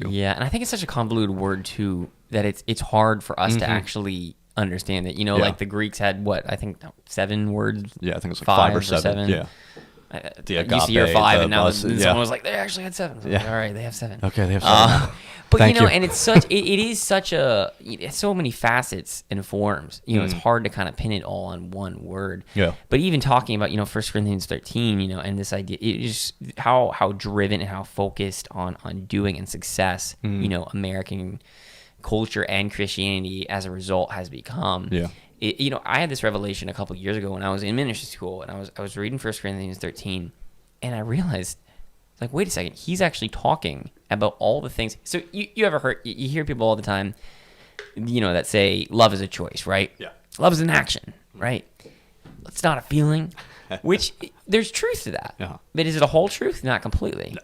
you. Yeah, and I think it's such a convoluted word too that it's hard for us to actually understand it. Like the Greeks had what, I think 7 words. Yeah, I think it's like 5 or 7. Yeah. I used to hear 5, and now someone was like, they actually had 7. So yeah. Like, all right, they have 7. Okay, they have 7. But Thank you. and it's such it is such it's so many facets and forms. It's hard to kind of pin it all on one word. Yeah. But even talking about 1 Corinthians 13, and this idea, it is how driven and how focused on doing and success, American culture and Christianity as a result has become. Yeah. I had this revelation a couple of years ago when I was in ministry school, and I was reading 1 Corinthians 13, and I realized, like, wait a second, he's actually talking about all the things. So you ever you hear people all the time, that say love is a choice, right? Yeah. Love is an action, right? It's not a feeling, which there's truth to that. Yeah. But is it a whole truth? Not completely. No.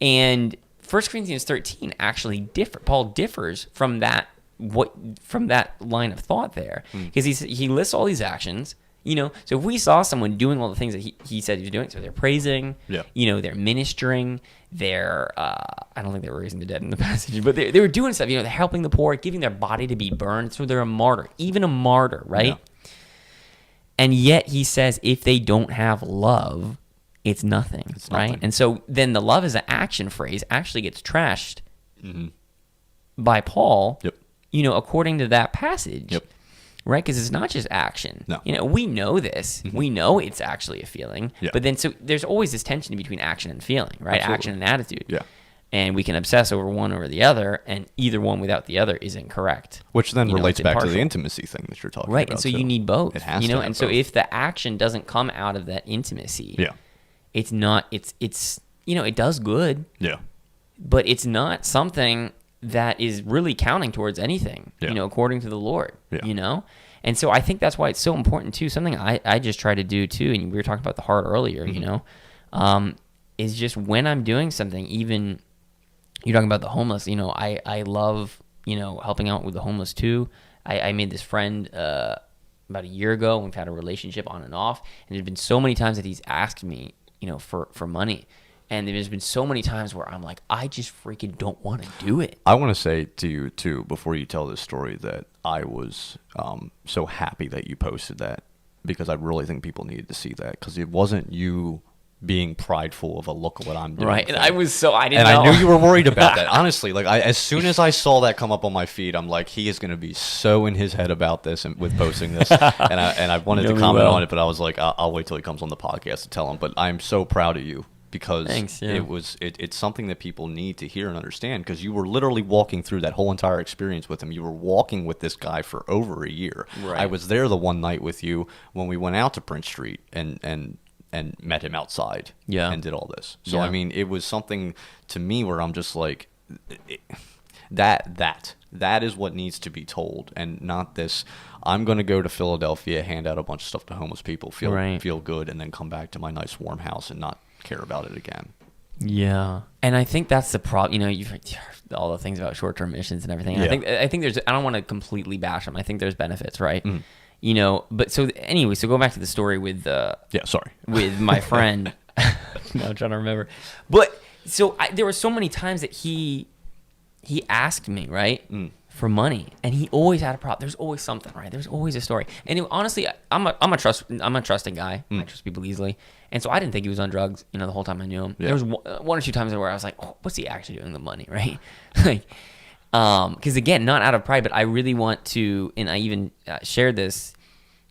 And 1 Corinthians 13 actually Paul differs from that line of thought there, because he lists all these actions. So if we saw someone doing all the things that he said he was doing, so they're praising, they're ministering, they're I don't think they were raising the dead in the passage, but they were doing stuff. They're helping the poor, giving their body to be burned, so they're a martyr, even a martyr, right? Yeah. And yet he says if they don't have love, it's nothing, right? Nothing. And so then the love as an action phrase actually gets trashed by Paul, according to that passage. Yep. Right, because it's not just action. No. We know this. We know it's actually a feeling. Yeah. But then, so there's always this tension between action and feeling, right? Absolutely. Action and attitude. Yeah. And we can obsess over one over the other, and either one without the other is incorrect. Which then relates back to the intimacy thing that you're talking about. Right, and so you need both. It has to have and so both. if the action doesn't come out of that intimacy, it's not. It's it does good. Yeah. But it's not something that is really counting towards anything. According to the Lord. Yeah. And so I think that's why it's so important too. Something I just try to do too, and we were talking about the heart earlier, is just when I'm doing something, even you're talking about the homeless, I love, helping out with the homeless too. I made this friend about a year ago, and we've had a relationship on and off, and there's been so many times that he's asked me, for money. And there's been so many times where I'm like, I just freaking don't want to do it. I want to say to you, too, before you tell this story, that I was so happy that you posted that, because I really think people needed to see that, because it wasn't you being prideful of a look at what I'm doing. Right, and I didn't know. I knew you were worried about that. Honestly, like as soon as I saw that come up on my feed, I'm like, he is going to be so in his head about this and with posting this, and I wanted to comment on it, but I was like, I'll wait till he comes on the podcast to tell him. But I'm so proud of you. Because Thanks, yeah. it's something that people need to hear and understand, because you were literally walking through that whole entire experience with him. You were walking with this guy for over a year. Right. I was there the one night with you when we went out to Prince Street and met him outside and did all this. So, I mean, it was something to me where I'm just like, that is what needs to be told, and not this, I'm going to go to Philadelphia, hand out a bunch of stuff to homeless people, feel good, and then come back to my nice warm house and not care about it again. Yeah, and I think that's the problem. You've heard all the things about short-term missions and everything. Yeah. I think there's. I don't want to completely bash them. I think there's benefits, right? But so anyway, so go back to the story with with my friend. Now I'm trying to remember, but so there were so many times that he asked me, right, for money, and he always had a problem. There's always something, right? There's always a story. And honestly, I'm a trusting guy. I trust people easily, and so I didn't think he was on drugs. The whole time I knew him. Yeah. There was one or two times where I was like, oh, what's he actually doing with the money, right? Like, because again, not out of pride, but I really want to, and I even shared this.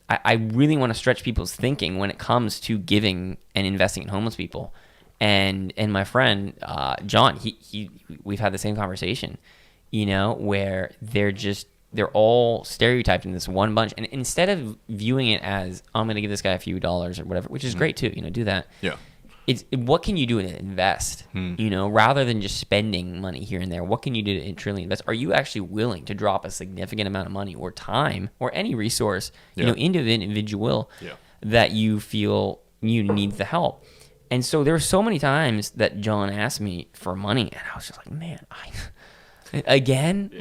I really want to stretch people's thinking when it comes to giving and investing in homeless people. And my friend John, we've had the same conversation, where they're all stereotyped in this one bunch, and instead of viewing it as, I'm going to give this guy a few dollars or whatever, which is great too, do that. Yeah. It's what can you do to invest, rather than just spending money here and there. What can you do to truly invest? Are you actually willing to drop a significant amount of money or time or any resource, into an individual that you feel you need the help? And so there were so many times that John asked me for money, and I was just like, man, I can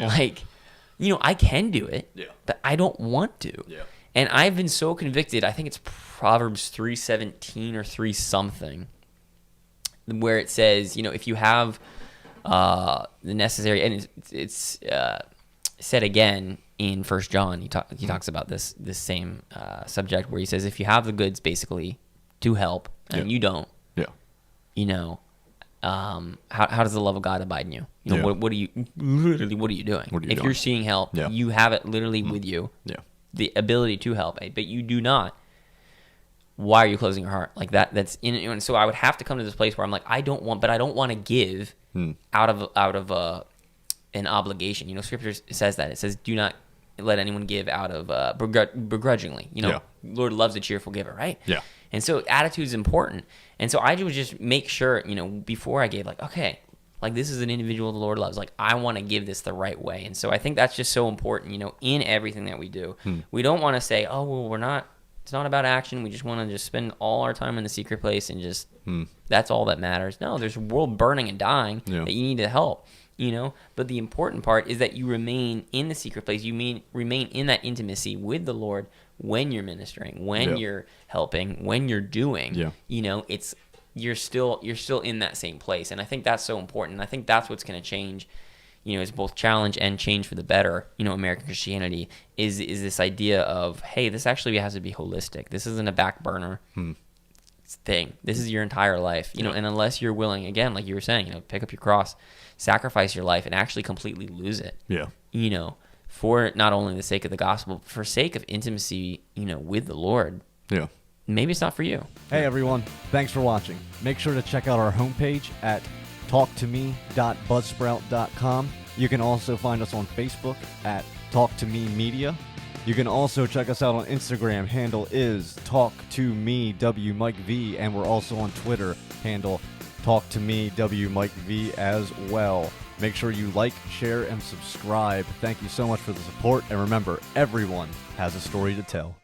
do it, but I don't want to. Yeah. And I've been so convicted. I think it's Proverbs 3:17 or 3 something, where it says, if you have the necessary, and it's said again in First John. He talks about this same subject where he says, if you have the goods basically to help and you don't, how does the love of God abide in you? What are you doing? If you're seeing help, you have it literally with you. Yeah. The ability to help, but you do not. Why are you closing your heart like that? That's in. And so I would have to come to this place where I'm like, I don't want to give out of an obligation. Scripture says that. It says, do not let anyone give out of begrudgingly. Lord loves a cheerful giver, right? Yeah. And so attitude is important. And so I would just make sure, before I gave, okay, this is an individual the Lord loves. I want to give this the right way. And so I think that's just so important, in everything that we do. We don't want to say, oh, well, it's not about action. We just want to just spend all our time in the secret place and just, that's all that matters. No, there's a world burning and dying that you need to help, But the important part is that you remain in the secret place. You remain in that intimacy with the Lord when you're ministering, when you're helping, when you're doing. You're still in that same place. And I think that's so important. And I think that's what's going to change, is both challenge and change for the better, American Christianity is this idea of, hey, this actually has to be holistic. This isn't a back burner thing. This is your entire life, and unless you're willing, again, like you were saying, pick up your cross, sacrifice your life, and actually completely lose it. Yeah. For not only the sake of the gospel, but for sake of intimacy, with the Lord. Yeah. Maybe it's not for you. Hey everyone, thanks for watching. Make sure to check out our homepage at talktome.buzzsprout.com. You can also find us on Facebook at Talk to Me Media. You can also check us out on Instagram. Handle is TalkToMeWMikeV, and we're also on Twitter. Handle TalkToMeWMikeV as well. Make sure you like, share, and subscribe. Thank you so much for the support, and remember, everyone has a story to tell.